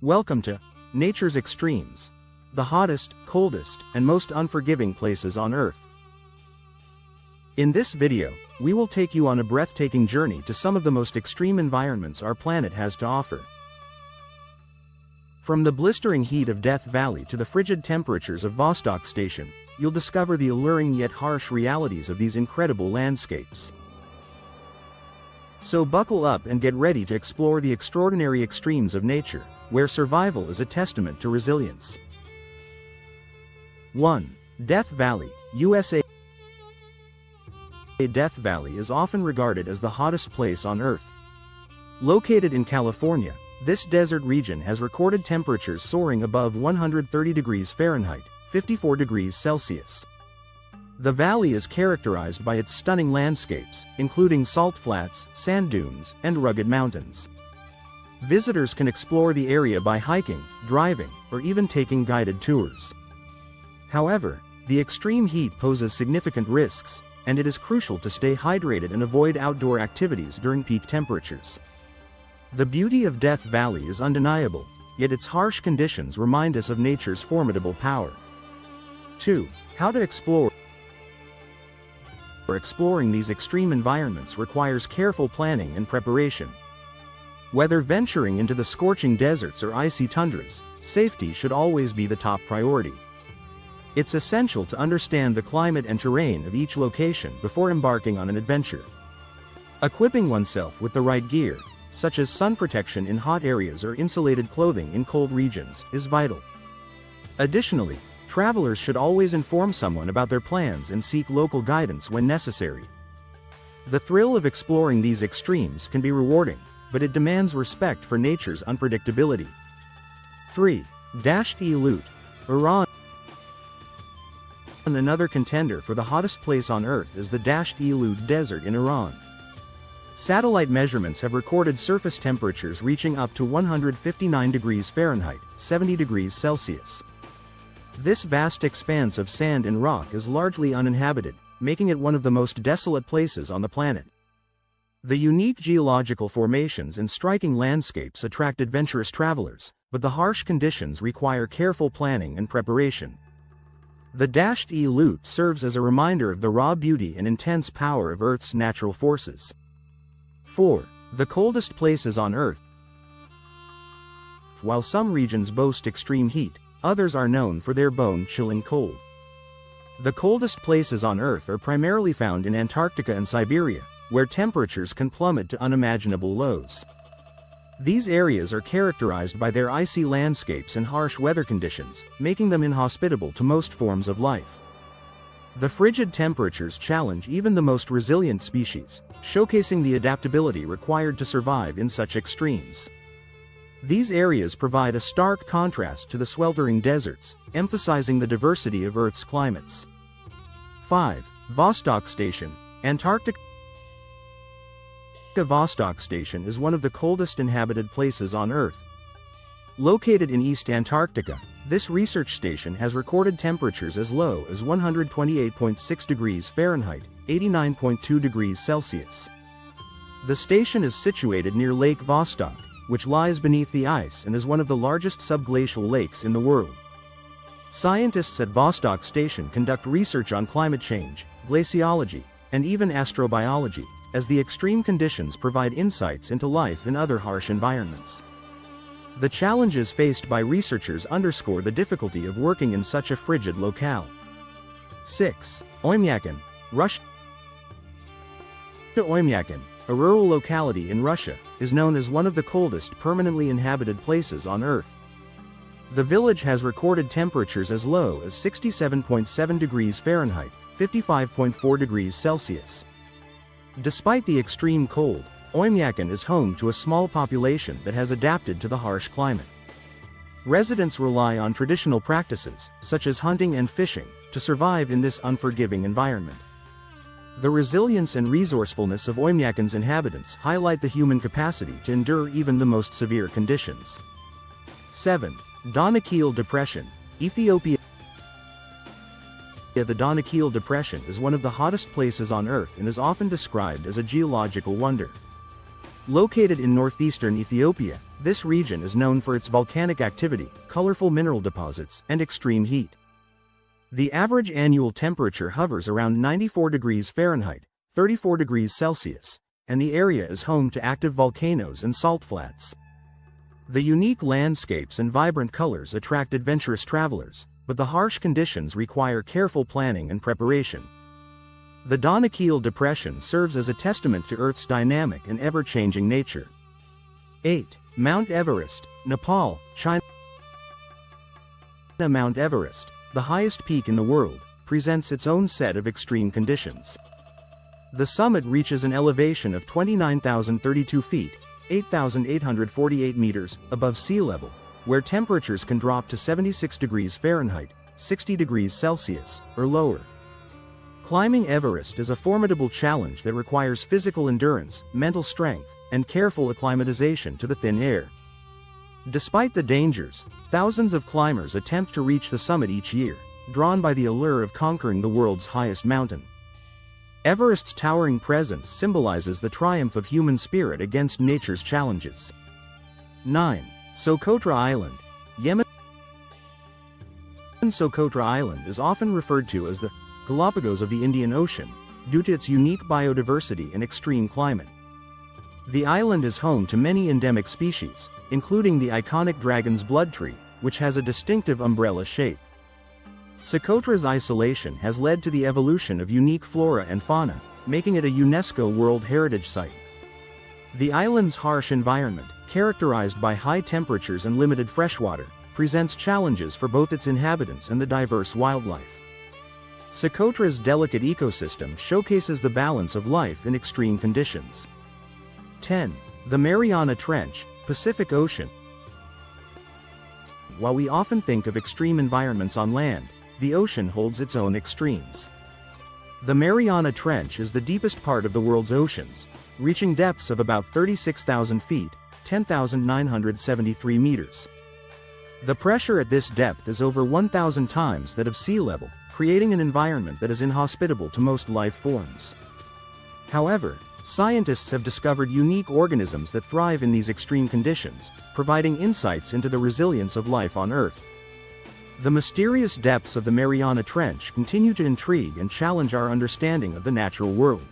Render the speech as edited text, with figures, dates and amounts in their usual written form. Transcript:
Welcome to Nature's Extremes, the hottest, coldest, and most unforgiving places on Earth. In this video, we will take you on a breathtaking journey to some of the most extreme environments our planet has to offer. From the blistering heat of Death Valley to the frigid temperatures of Vostok Station, you'll discover the alluring yet harsh realities of these incredible landscapes. So buckle up and get ready to explore the extraordinary extremes of nature, where survival is a testament to resilience. 1. Death Valley, USA. Death Valley is often regarded as the hottest place on Earth. Located in California, this desert region has recorded temperatures soaring above 130 degrees Fahrenheit, 54 degrees Celsius. The valley is characterized by its stunning landscapes, including salt flats, sand dunes, and rugged mountains. Visitors can explore the area by hiking, driving, or even taking guided tours. However, the extreme heat poses significant risks, and it is crucial to stay hydrated and avoid outdoor activities during peak temperatures. The beauty of Death Valley is undeniable, yet its harsh conditions remind us of nature's formidable power. 2. How to explore. Exploring these extreme environments requires careful planning and preparation. Whether venturing into the scorching deserts or icy tundras, safety should always be the top priority. It's essential to understand the climate and terrain of each location before embarking on an adventure. Equipping oneself with the right gear, such as sun protection in hot areas or insulated clothing in cold regions, is vital. Additionally, travelers should always inform someone about their plans and seek local guidance when necessary. The thrill of exploring these extremes can be rewarding, but it demands respect for nature's unpredictability. 3. Dasht-e-Lut, Iran. Another contender for the hottest place on Earth is the Dasht-e-Lut Desert in Iran. Satellite measurements have recorded surface temperatures reaching up to 159 degrees Fahrenheit, 70 degrees Celsius. This vast expanse of sand and rock is largely uninhabited, making it one of the most desolate places on the planet. The unique geological formations and striking landscapes attract adventurous travelers, but the harsh conditions require careful planning and preparation. The Dasht-e-Lut serves as a reminder of the raw beauty and intense power of Earth's natural forces. 4. The coldest places on Earth. While some regions boast extreme heat, others are known for their bone-chilling cold. The coldest places on Earth are primarily found in Antarctica and Siberia, where temperatures can plummet to unimaginable lows. These areas are characterized by their icy landscapes and harsh weather conditions, making them inhospitable to most forms of life. The frigid temperatures challenge even the most resilient species, showcasing the adaptability required to survive in such extremes. These areas provide a stark contrast to the sweltering deserts, emphasizing the diversity of Earth's climates. 5. Vostok Station, Antarctica. Vostok Station is one of the coldest inhabited places on Earth. Located in East Antarctica, this research station has recorded temperatures as low as 128.6 degrees Fahrenheit, 89.2 degrees Celsius. The station is situated near Lake Vostok, which lies beneath the ice and is one of the largest subglacial lakes in the world. Scientists at Vostok Station conduct research on climate change, glaciology, and even astrobiology, as the extreme conditions provide insights into life in other harsh environments. The challenges faced by researchers underscore the difficulty of working in such a frigid locale. 6. Oymyakon, Russia. Oymyakon, a rural locality in Russia, is known as one of the coldest permanently inhabited places on Earth. The village has recorded temperatures as low as 67.7 degrees Fahrenheit, 55.4 degrees Celsius. Despite the extreme cold, Oymyakon is home to a small population that has adapted to the harsh climate. Residents rely on traditional practices, such as hunting and fishing, to survive in this unforgiving environment. The resilience and resourcefulness of Oymyakon's inhabitants highlight the human capacity to endure even the most severe conditions. 7. Danakil Depression, Ethiopia. The Danakil Depression is one of the hottest places on Earth and is often described as a geological wonder. Located in northeastern Ethiopia, this region is known for its volcanic activity, colorful mineral deposits, and extreme heat. The average annual temperature hovers around 94 degrees Fahrenheit, 34 degrees Celsius, and the area is home to active volcanoes and salt flats. The unique landscapes and vibrant colors attract adventurous travelers, but the harsh conditions require careful planning and preparation. The Danakil Depression serves as a testament to Earth's dynamic and ever-changing nature. 8. Mount Everest, Nepal, China. Mount Everest, the highest peak in the world, presents its own set of extreme conditions. The summit reaches an elevation of 29,032 feet, 8,848 meters, above sea level, where temperatures can drop to 76 degrees Fahrenheit, 60 degrees Celsius, or lower. Climbing Everest is a formidable challenge that requires physical endurance, mental strength, and careful acclimatization to the thin air. Despite the dangers, thousands of climbers attempt to reach the summit each year, drawn by the allure of conquering the world's highest mountain. Everest's towering presence symbolizes the triumph of human spirit against nature's challenges. 9. Socotra Island, Yemen. Socotra Island is often referred to as the Galapagos of the Indian Ocean, due to its unique biodiversity and extreme climate. The island is home to many endemic species, including the iconic dragon's blood tree, which has a distinctive umbrella shape. Socotra's isolation has led to the evolution of unique flora and fauna, making it a UNESCO World Heritage Site. The island's harsh environment, characterized by high temperatures and limited freshwater, presents challenges for both its inhabitants and the diverse wildlife. Socotra's delicate ecosystem showcases the balance of life in extreme conditions. 10. The Mariana Trench, Pacific Ocean. While we often think of extreme environments on land, the ocean holds its own extremes. The Mariana Trench is the deepest part of the world's oceans, reaching depths of about 36,000 feet, 10,973 meters. The pressure at this depth is over 1,000 times that of sea level, creating an environment that is inhospitable to most life forms. However, scientists have discovered unique organisms that thrive in these extreme conditions, providing insights into the resilience of life on Earth. The mysterious depths of the Mariana Trench continue to intrigue and challenge our understanding of the natural world.